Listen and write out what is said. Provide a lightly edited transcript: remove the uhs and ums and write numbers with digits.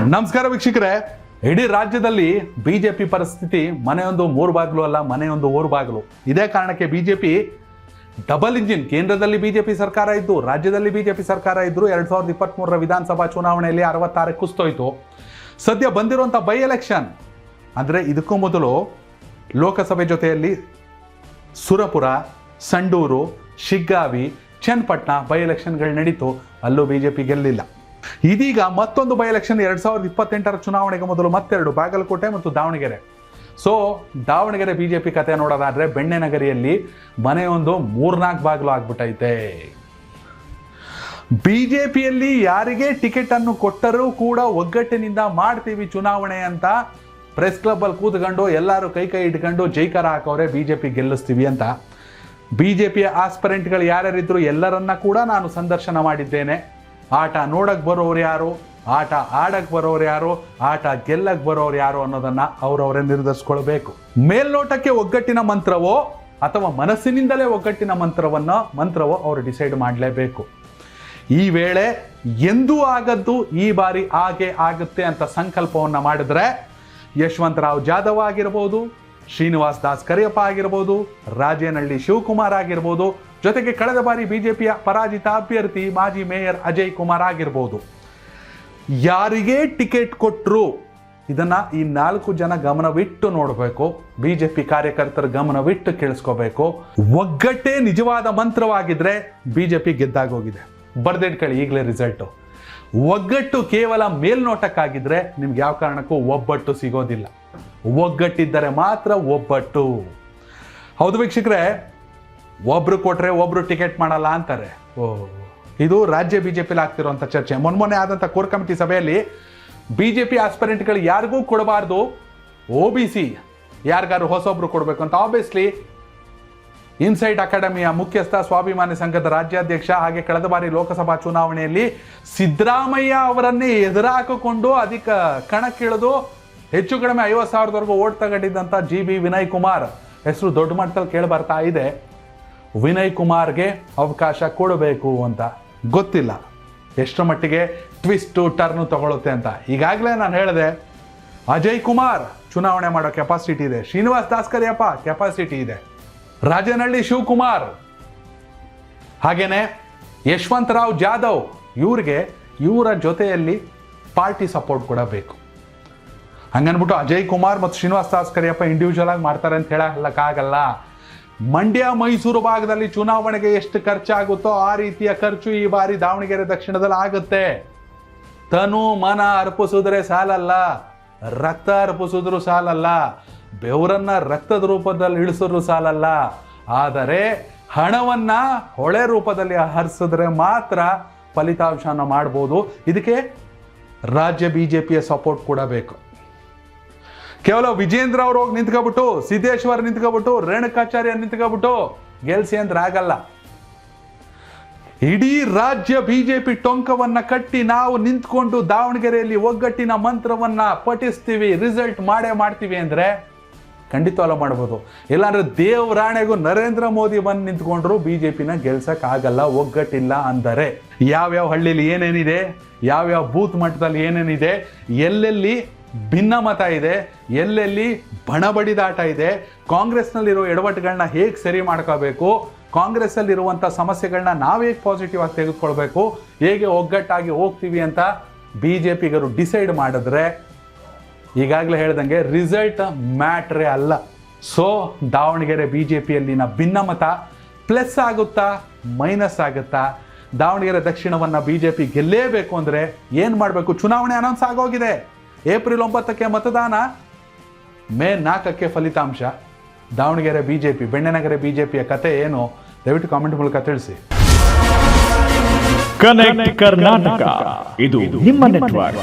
ನಮಸ್ಕಾರ ವೀಕ್ಷಕರೇ, ಇಡೀ ರಾಜ್ಯದಲ್ಲಿ ಬಿಜೆಪಿ ಪರಿಸ್ಥಿತಿ ಮನೆಯೊಂದು ಮೂರು ಬಾಗಿಲು ಅಲ್ಲ, ಮನೆಯೊಂದು ಊರು ಬಾಗಿಲು. ಇದೇ ಕಾರಣಕ್ಕೆ ಬಿಜೆಪಿ ಡಬಲ್ ಇಂಜಿನ್, ಕೇಂದ್ರದಲ್ಲಿ ಬಿಜೆಪಿ ಸರ್ಕಾರ ಇದ್ದು ರಾಜ್ಯದಲ್ಲಿ ಬಿಜೆಪಿ ಸರ್ಕಾರ ಇದ್ರು. 2023ರ ವಿಧಾನಸಭಾ ಚುನಾವಣೆಯಲ್ಲಿ 66 ಕುಸ್ತೋಯ್ತು. ಸದ್ಯ ಬಂದಿರುವಂಥ ಬೈ ಎಲೆಕ್ಷನ್ ಅಂದರೆ ಇದಕ್ಕೂ ಮೊದಲು ಲೋಕಸಭೆ ಜೊತೆಯಲ್ಲಿ ಸುರಪುರ, ಸಂಡೂರು, ಶಿಗ್ಗಾವಿ, ಚನ್ನಪಟ್ಟಣ ಬೈ ಎಲೆಕ್ಷನ್ಗಳು ನಡೀತು. ಅಲ್ಲೂ ಬಿಜೆಪಿ ಗೆಲ್ಲಿಲ್ಲ. ಇದೀಗ ಮತ್ತೊಂದು ಬೈ ಎಲೆಕ್ಷನ್ 2028ರ ಚುನಾವಣೆಗೆ ಮೊದಲು ಮತ್ತೆರಡು, ಬಾಗಲಕೋಟೆ ಮತ್ತು ದಾವಣಗೆರೆ. ಸೊ ದಾವಣಗೆರೆ ಬಿಜೆಪಿ ಕತೆ ನೋಡೋದಾದ್ರೆ ಬೆಣ್ಣೆನಗರಿಯಲ್ಲಿ ಮನೆಯೊಂದು 3-4 ಬಾಗಿಲು ಆಗ್ಬಿಟ್ಟೈತೆ. ಬಿಜೆಪಿಯಲ್ಲಿ ಯಾರಿಗೆ ಟಿಕೆಟ್ ಅನ್ನು ಕೊಟ್ಟರೂ ಕೂಡ ಒಗ್ಗಟ್ಟಿನಿಂದ ಮಾಡ್ತೀವಿ ಚುನಾವಣೆ ಅಂತ ಪ್ರೆಸ್ ಕ್ಲಬ್ ಅಲ್ಲಿ ಕೂತ್ಕೊಂಡು ಎಲ್ಲರೂ ಕೈ ಇಟ್ಕೊಂಡು ಜೈಕಾರ ಹಾಕೋರೆ, ಬಿಜೆಪಿ ಗೆಲ್ಲಿಸ್ತೀವಿ ಅಂತ. ಬಿಜೆಪಿಯ ಆಸ್ಪರೆಂಟ್ಗಳು ಯಾರ್ಯಾರಿದ್ರು ಎಲ್ಲರನ್ನ ಕೂಡ ನಾನು ಸಂದರ್ಶನ ಮಾಡಿದ್ದೇನೆ. ಆಟ ನೋಡಕ್ ಬರೋರು ಯಾರು, ಆಟ ಆಡಕ್ ಬರೋರು ಯಾರು, ಆಟ ಗೆಲ್ಲಕ್ ಬರೋರು ಯಾರು ಅನ್ನೋದನ್ನ ಅವರವರೇ ನಿರ್ಧರಿಸ್ಕೊಳ್ಬೇಕು. ಮೇಲ್ನೋಟಕ್ಕೆ ಒಗ್ಗಟ್ಟಿನ ಮಂತ್ರವೋ ಅಥವಾ ಮನಸ್ಸಿನಿಂದಲೇ ಒಗ್ಗಟ್ಟಿನ ಮಂತ್ರವೋ ಅವರು ಡಿಸೈಡ್ ಮಾಡಲೇಬೇಕು. ಈ ವೇಳೆ ಎಂದೂ ಆಗದ್ದು ಈ ಬಾರಿ ಹಾಗೆ ಆಗುತ್ತೆ ಅಂತ ಸಂಕಲ್ಪವನ್ನ ಮಾಡಿದ್ರೆ ಯಶವಂತರಾವ್ ಜಾಧವ್ ಆಗಿರ್ಬೋದು, ಶ್ರೀನಿವಾಸ್ ದಾಸ್ ಕರಿಯಪ್ಪ ಆಗಿರ್ಬೋದು, ರಾಜೇನಹಳ್ಳಿ ಶಿವಕುಮಾರ್ ಆಗಿರ್ಬೋದು, ಜೊತೆಗೆ ಕಳೆದ ಬಾರಿ ಬಿಜೆಪಿಯ ಪರಾಜಿತ ಅಭ್ಯರ್ಥಿ ಮಾಜಿ ಮೇಯರ್ ಅಜಯ್ ಕುಮಾರ್ ಆಗಿರ್ಬೋದು, ಯಾರಿಗೇ ಟಿಕೆಟ್ ಕೊಟ್ಟರು ಇದನ್ನ ಈ 4 ಜನ ಗಮನವಿಟ್ಟು ನೋಡಬೇಕು. ಬಿಜೆಪಿ ಕಾರ್ಯಕರ್ತರ ಗಮನವಿಟ್ಟು ಕೇಳಿಸ್ಕೋಬೇಕು. ಒಗ್ಗಟ್ಟೇ ನಿಜವಾದ ಮಂತ್ರವಾಗಿದ್ರೆ ಬಿಜೆಪಿ ಗೆದ್ದಾಗೋಗಿದೆ. ಬರ್ದಿಟ್ಕೊಳ್ಳಿ ಈಗಲೇ ರಿಸಲ್ಟು. ಒಗ್ಗಟ್ಟು ಕೇವಲ ಮೇಲ್ನೋಟಕ್ಕಾಗಿದ್ರೆ ನಿಮ್ಗೆ ಯಾವ ಕಾರಣಕ್ಕೂ ಒಬ್ಬಟ್ಟು ಸಿಗೋದಿಲ್ಲ. ಒಗ್ಗಟ್ಟಿದ್ದರೆ ಮಾತ್ರ ಒಬ್ಬಟ್ಟು. ಹೌದು ವೀಕ್ಷಕರೇ, ಒಬ್ರು ಕೊಟ್ರೆ ಒಬ್ರು ಟಿಕೆಟ್ ಮಾಡಲ್ಲ ಅಂತಾರೆ. ಇದು ರಾಜ್ಯ ಬಿಜೆಪಿಲಿ ಆಗ್ತಿರುವಂಥ ಚರ್ಚೆ. ಮೊನ್ನೆ ಆದಂಥ ಕೋರ್ ಕಮಿಟಿ ಸಭೆಯಲ್ಲಿ ಬಿಜೆಪಿ ಆಸ್ಪರೆಂಟ್ಗಳು ಯಾರಿಗೂ ಕೊಡಬಾರ್ದು, OBC ಯಾರಿಗಾರು ಹೊಸೊಬ್ರು ಕೊಡಬೇಕು ಅಂತ. ಆಬ್ವಿಯಸ್ಲಿ ಇನ್ಸೈಟ್ ಅಕಾಡೆಮಿಯ ಮುಖ್ಯಸ್ಥ, ಸ್ವಾಭಿಮಾನಿ ಸಂಘದ ರಾಜ್ಯಾಧ್ಯಕ್ಷ, ಹಾಗೆ ಕಳೆದ ಬಾರಿ ಲೋಕಸಭಾ ಚುನಾವಣೆಯಲ್ಲಿ ಸಿದ್ದರಾಮಯ್ಯ ಅವರನ್ನೇ ಎದುರಾಕಿಕೊಂಡು ಅದಕ್ಕೆ ಕಣಕ್ಕಿಳಿದು ಹೆಚ್ಚು ಕಡಿಮೆ 50,000ವರೆಗೂ ಓಟ್ ತಗೊಂಡಿದ್ದಂಥ GB ವಿನಯ್ ಕುಮಾರ್ ಹೆಸರು ದೊಡ್ಡ ಮಟ್ಟದಲ್ಲಿ ಕೇಳಿ ಬರ್ತಾ ಇದೆ. ವಿನಯ್ ಕುಮಾರ್ಗೆ ಅವಕಾಶ ಕೊಡಬೇಕು ಅಂತ. ಗೊತ್ತಿಲ್ಲ ಎಷ್ಟರ ಮಟ್ಟಿಗೆ ಟ್ವಿಸ್ಟು ಟರ್ನು ತಗೊಳುತ್ತೆ ಅಂತ. ಈಗಾಗಲೇ ನಾನು ಹೇಳಿದೆ, ಅಜಯ್ ಕುಮಾರ್ ಚುನಾವಣೆ ಮಾಡೋ ಕೆಪಾಸಿಟಿ ಇದೆ, ಶ್ರೀನಿವಾಸ್ ದಾಸ್ ಕರಿಯಪ್ಪ ಕೆಪಾಸಿಟಿ ಇದೆ, ರಾಜೇನಹಳ್ಳಿ ಶಿವಕುಮಾರ್, ಹಾಗೇನೆ ಯಶವಂತರಾವ್ ಜಾಧವ್, ಇವರ ಜೊತೆಯಲ್ಲಿ ಪಾರ್ಟಿ ಸಪೋರ್ಟ್ ಕೂಡ ಬೇಕು. ಹಂಗನ್ಬಿಟ್ಟು ಅಜಯ್ ಕುಮಾರ್ ಮತ್ತು ಶ್ರೀನಿವಾಸ್ ದಾಸ್ ಕರಿಯಪ್ಪ ಇಂಡಿವಿಜುವಲ್ ಆಗಿ ಮಾಡ್ತಾರೆ ಅಂತ ಹೇಳಕ್ಕಾಗಲ್ಲ. ಮಂಡ್ಯ, ಮೈಸೂರು ಭಾಗದಲ್ಲಿ ಚುನಾವಣೆಗೆ ಎಷ್ಟು ಖರ್ಚಾಗುತ್ತೋ ಆ ರೀತಿಯ ಖರ್ಚು ಈ ಬಾರಿ ದಾವಣಗೆರೆ ದಕ್ಷಿಣದಲ್ಲಿ ಆಗುತ್ತೆ. ತನು ಮನ ಅರ್ಪಿಸಿದ್ರೆ ಸಾಲಲ್ಲ, ರಕ್ತ ಅರ್ಪಿಸಿದ್ರು ಸಾಲಲ್ಲ, ಬೆವರನ್ನ ರಕ್ತದ ರೂಪದಲ್ಲಿ ಇಳಿಸಿದ್ರು ಸಾಲಲ್ಲ. ಆದರೆ ಹಣವನ್ನ ಹೊಳೆ ರೂಪದಲ್ಲಿ ಹರಿಸಿದ್ರೆ ಮಾತ್ರ ಫಲಿತಾಂಶನ ಮಾಡ್ಬೋದು. ಇದಕ್ಕೆ ರಾಜ್ಯ ಬಿಜೆಪಿಯ ಸಪೋರ್ಟ್ ಕೂಡ ಬೇಕು. ಕೇವಲ ವಿಜೇಂದ್ರ ಅವ್ರು ಹೋಗಿ ನಿಂತ್ಕೊಬಿಟ್ಟು, ಸಿದ್ದೇಶ್ವರ್ ನಿಂತ್ಕೊಬಿಟ್ಟು, ರೇಣುಕಾಚಾರ್ಯ ನಿಂತ್ಕೊಬಿಟ್ಟು ಗೆಲ್ಸಿ ಅಂದ್ರೆ ಆಗಲ್ಲ. ಇಡೀ ರಾಜ್ಯ ಬಿಜೆಪಿ ಟೊಂಕವನ್ನ ಕಟ್ಟಿ ನಾವು ನಿಂತ್ಕೊಂಡು ದಾವಣಗೆರೆಯಲ್ಲಿ ಒಗ್ಗಟ್ಟಿನ ಮಂತ್ರವನ್ನ ಪಠಿಸ್ತೀವಿ, ರಿಸಲ್ಟ್ ಮಾಡ್ತೀವಿ ಅಂದ್ರೆ ಖಂಡಿತವಲ್ಲ ಮಾಡ್ಬೋದು. ಇಲ್ಲಾಂದ್ರೆ ದೇವರಾಣೆಗೂ ನರೇಂದ್ರ ಮೋದಿ ಬಂದು ನಿಂತ್ಕೊಂಡ್ರು ಬಿಜೆಪಿನ ಗೆಲ್ಸಕ್ ಆಗಲ್ಲ, ಒಗ್ಗಟ್ಟಿಲ್ಲ ಅಂದರೆ. ಯಾವ್ಯಾವ ಹಳ್ಳಿಲಿ ಏನೇನಿದೆ, ಯಾವ್ಯಾವ ಬೂತ್ ಮಟ್ಟದಲ್ಲಿ ಏನೇನಿದೆ, ಎಲ್ಲೆಲ್ಲಿ ಭಿನ್ನಮತ ಇದೆ, ಎಲ್ಲೆಲ್ಲಿ ಬಣಬಡಿದಾಟ ಇದೆ, ಕಾಂಗ್ರೆಸ್ನಲ್ಲಿರೋ ಎಡವಟ್ಟುಗಳನ್ನ ಹೇಗೆ ಸರಿ ಮಾಡ್ಕೋಬೇಕು, ಕಾಂಗ್ರೆಸ್ಸಲ್ಲಿರುವಂಥ ಸಮಸ್ಯೆಗಳನ್ನ ನಾವು ಹೇಗೆ ಪಾಸಿಟಿವ್ ಆಗಿ ತೆಗೆದುಕೊಳ್ಬೇಕು, ಹೇಗೆ ಒಗ್ಗಟ್ಟಾಗಿ ಹೋಗ್ತೀವಿ ಅಂತ ಬಿಜೆಪಿಗರು ಡಿಸೈಡ್ ಮಾಡಿದ್ರೆ ಈಗಾಗಲೇ ಹೇಳ್ದಂಗೆ ರಿಸಲ್ಟ್ ಮ್ಯಾಟ್ರೇ ಅಲ್ಲ. ಸೊ ದಾವಣಗೆರೆ ಬಿಜೆಪಿಯಲ್ಲಿನ ಭಿನ್ನಮತ ಪ್ಲಸ್ ಆಗುತ್ತಾ ಮೈನಸ್ ಆಗುತ್ತಾ? ದಾವಣಗೆರೆ ದಕ್ಷಿಣವನ್ನು ಬಿಜೆಪಿ ಗೆಲ್ಲೇಬೇಕು ಅಂದರೆ ಏನು ಮಾಡಬೇಕು? ಚುನಾವಣೆ ಅನೌನ್ಸ್ ಆಗೋಗಿದೆ. ಏಪ್ರಿಲ್ 9ಕ್ಕೆ ಮತದಾನ, ಮೇ 4ಕ್ಕೆ ಫಲಿತಾಂಶ. ದಾವಣಗೆರೆ ಬಿಜೆಪಿ, ಬೆಣ್ಣೆನಗರ ಬಿಜೆಪಿಯ ಕತೆ ಏನು? ದಯವಿಟ್ಟು ಕಾಮೆಂಟ್ ಮೂಲಕ ತಿಳಿಸಿ. ಕನೆಕ್ಟ್ ಕರ್ನಾಟಕ, ಇದು ನಿಮ್ಮ ನೆಟ್ವರ್ಕ್.